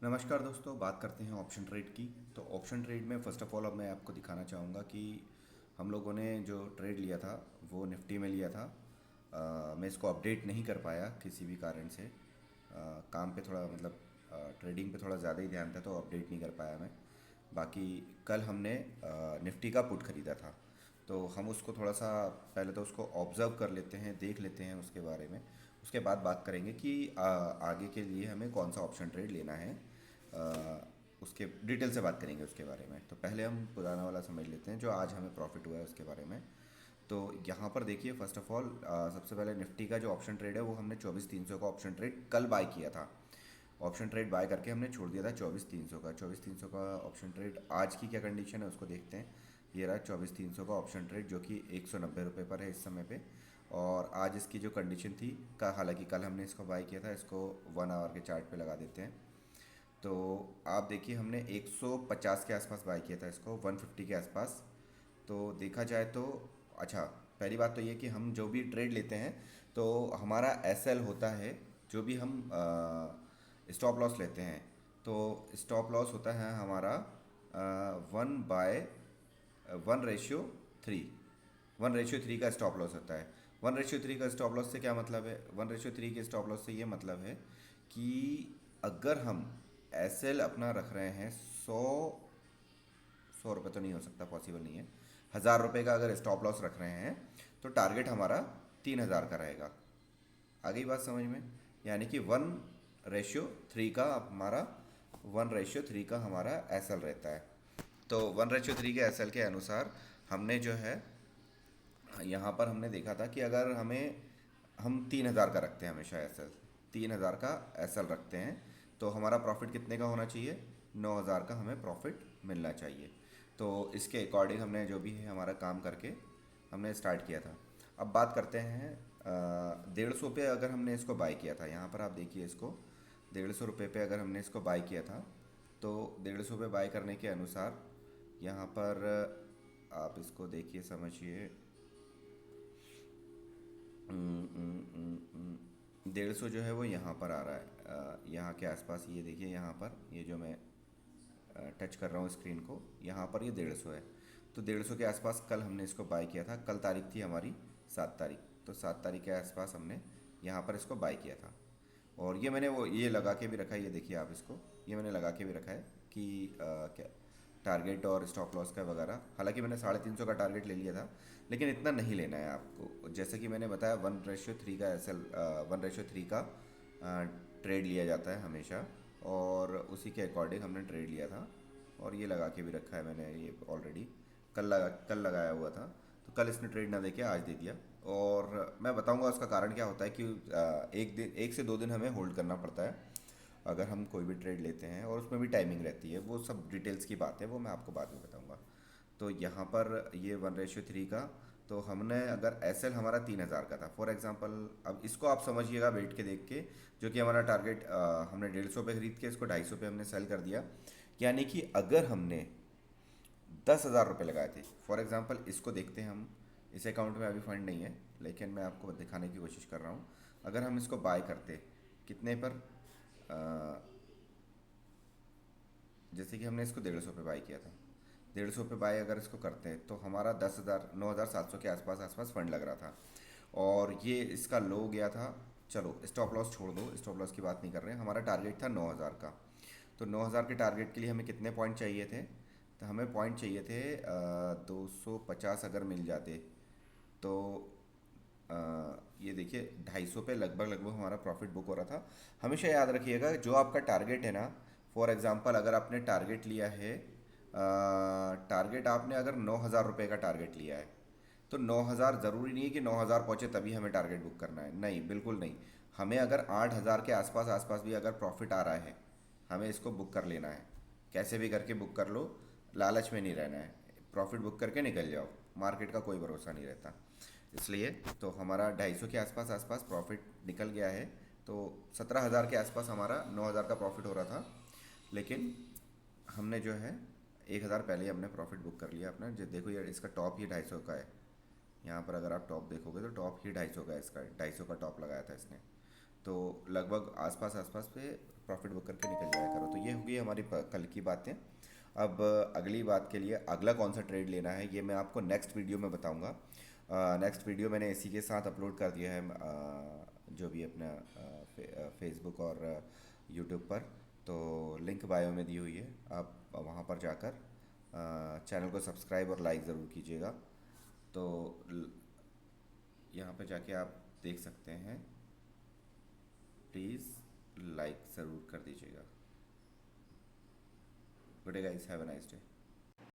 नमस्कार दोस्तों, बात करते हैं ऑप्शन ट्रेड की। तो ऑप्शन ट्रेड में फ़र्स्ट ऑफ ऑल अब मैं आपको दिखाना चाहूँगा कि हम लोगों ने जो ट्रेड लिया था वो निफ्टी में लिया था। मैं इसको अपडेट नहीं कर पाया किसी भी कारण से। काम पे थोड़ा मतलब ट्रेडिंग पे थोड़ा ज़्यादा ही ध्यान था तो अपडेट नहीं कर पाया मैं। बाकी कल हमने निफ्टी का पुट खरीदा था, तो हम उसको थोड़ा सा पहले तो उसको ऑब्ज़र्व कर लेते हैं, देख लेते हैं उसके बारे में। उसके बाद बात करेंगे कि आगे के लिए हमें कौन सा ऑप्शन ट्रेड लेना है। उसके डिटेल से बात करेंगे उसके बारे में। तो पहले हम पुराना वाला समझ लेते हैं जो आज हमें प्रॉफिट हुआ है उसके बारे में। तो यहाँ पर देखिए, फर्स्ट ऑफ ऑल सबसे पहले निफ्टी का जो ऑप्शन ट्रेड है वो हमने 24,300 का ऑप्शन ट्रेड कल बाय किया था। ऑप्शन ट्रेड बाय करके हमने छोड़ दिया था 24,300 का। 24,300 का ऑप्शन ट्रेड आज की क्या कंडीशन है उसको देखते हैं। ये रहा 24,300 का ऑप्शन ट्रेड जो कि 190 रुपये पर है इस समय पे। और आज इसकी जो कंडीशन थी का, हालांकि कल हमने इसको बाय किया था, इसको 1 आवर के चार्ट पे लगा देते हैं। तो आप देखिए, हमने 150 के आसपास बाय किया था इसको, 150 के आसपास। तो देखा जाए तो अच्छा, पहली बात तो ये कि हम जो भी ट्रेड लेते हैं तो हमारा एस एल होता है। जो भी हम स्टॉप लॉस लेते हैं तो स्टॉप लॉस होता है हमारा 1/1/3। 1/3 का स्टॉप लॉस होता है। 1/3 का स्टॉप लॉस से क्या मतलब है? 1/3 के स्टॉप लॉस से ये मतलब है कि अगर हम एस एल अपना रख रहे हैं 100 रुपये, तो नहीं हो सकता, पॉसिबल नहीं है। 1,000 रुपये का अगर स्टॉप लॉस रख रहे हैं तो टारगेट हमारा 3,000 का रहेगा। आ गई बात समझ में? यानी कि 1/3 का हमारा 1/3 का हमारा एस एल रहता है। तो 1/3 के एस एल के अनुसार हमने जो है यहाँ पर हमने देखा था कि अगर हम 3,000 का रखते हैं हमेशा एस एल, 3,000 का एस एल रखते हैं तो हमारा प्रॉफिट कितने का होना चाहिए? 9,000 का हमें प्रॉफिट मिलना चाहिए। तो इसके अकॉर्डिंग हमने जो भी है हमारा काम करके हमने स्टार्ट किया था। अब बात करते हैं 150 पे अगर हमने इसको बाय किया था, यहाँ पर आप देखिए इसको, 150 रुपये पे अगर हमने इसको बाय किया था तो 150 पे बाय करने के अनुसार यहाँ पर आप इसको देखिए, समझिए। 150 जो है वो यहाँ पर आ रहा है, यहाँ के आसपास। ये देखिए यहाँ पर, ये जो मैं टच कर रहा हूँ स्क्रीन को, यहाँ पर ये 150 है। तो 150 के आसपास कल हमने इसको बाय किया था। कल तारीख थी हमारी 7 तारीख, तो 7 तारीख के आसपास हमने यहाँ पर इसको बाय किया था। और ये मैंने वो ये लगा के भी रखा है, ये देखिए आप इसको, ये मैंने लगा के भी रखा है कि क्या टारगेट और स्टॉप लॉस का वगैरह। हालांकि मैंने 350 का टारगेट ले लिया था, लेकिन इतना नहीं लेना है आपको। जैसे कि मैंने बताया, 1/3 का एस एल, 1/3 का ट्रेड लिया जाता है हमेशा, और उसी के अकॉर्डिंग हमने ट्रेड लिया था। और ये लगा के भी रखा है मैंने, ये ऑलरेडी कल लगाया हुआ था। तो कल इसने ट्रेड ना देके आज दे दिया। और मैं बताऊंगा उसका कारण क्या होता है कि एक दिन, 1 से 2 दिन हमें होल्ड करना पड़ता है अगर हम कोई भी ट्रेड लेते हैं, और उसमें भी टाइमिंग रहती है। वो सब डिटेल्स की बात है, वो मैं आपको बाद में बताऊंगा। तो यहाँ पर ये 1/3 का, तो हमने अगर एस एल हमारा 3,000 का था फॉर एग्जांपल। अब इसको आप समझिएगा बैठ के देख के, जो कि हमारा टारगेट, हमने 150 पे खरीद के इसको 250 पे हमने सेल कर दिया। यानी कि अगर हमने 10,000 रुपये लगाए थे फॉर एग्जांपल, इसको देखते हैं हम। इस अकाउंट में अभी फंड नहीं है, लेकिन मैं आपको दिखाने की कोशिश कर रहा हूँ। अगर हम इसको बाय करते कितने पर, जैसे कि हमने इसको 150 पे बाय किया था, 150 पे बाय अगर इसको करते हैं तो हमारा 10,000, 9,700 के आसपास आसपास फंड लग रहा था। और ये इसका लो गया था। चलो स्टॉप लॉस छोड़ दो, स्टॉप लॉस की बात नहीं कर रहे हैं, हमारा टारगेट था 9,000 का। तो 9,000 के टारगेट के लिए हमें कितने पॉइंट चाहिए थे? तो हमें पॉइंट चाहिए थे 250 अगर मिल जाते तो अ, ये देखिए 250 पे लगभग लगभग हमारा प्रॉफिट बुक हो रहा था। हमेशा याद रखिएगा, जो आपका टारगेट है ना, फॉर एग्जांपल अगर आपने टारगेट लिया है, टारगेट आपने अगर 9,000 रुपये का टारगेट लिया है, तो 9,000 ज़रूरी नहीं है कि 9,000 पहुँचे तभी हमें टारगेट बुक करना है, नहीं, बिल्कुल नहीं। हमें अगर 8,000 के आसपास आसपास भी अगर प्रॉफिट आ रहा है, हमें इसको बुक कर लेना है। कैसे भी करके बुक कर लो, लालच में नहीं रहना है। प्रॉफिट बुक करके निकल जाओ, मार्केट का कोई भरोसा नहीं रहता। इसलिए तो हमारा 250 के आसपास आसपास प्रॉफिट निकल गया है। तो 17,000 के आसपास हमारा 9,000 का प्रॉफिट हो रहा था। लेकिन हमने जो है 1,000 पहले ही हमने प्रॉफिट बुक कर लिया अपना। जो देखो यार, इसका टॉप ही 250 का है। यहाँ पर अगर आप टॉप देखोगे तो टॉप ही 250 का है, इसका 250 का टॉप लगाया था इसने। तो लगभग आसपास आसपास पे प्रॉफिट बुक करके निकल जाया करो। तो ये होगी हमारी कल की बातें। अब अगली बात के लिए अगला कौन सा ट्रेड लेना है ये मैं आपको नेक्स्ट वीडियो में बताऊंगा। नेक्स्ट वीडियो मैंने इसी के साथ अपलोड कर दिया है, जो भी अपना फेसबुक और यूट्यूब पर। तो लिंक बायो में दी हुई है, आप वहाँ पर जाकर चैनल को सब्सक्राइब और लाइक ज़रूर कीजिएगा। तो यहाँ पे जाके आप देख सकते हैं, प्लीज़ लाइक ज़रूर कर दीजिएगा। Good day guys, have a nice day.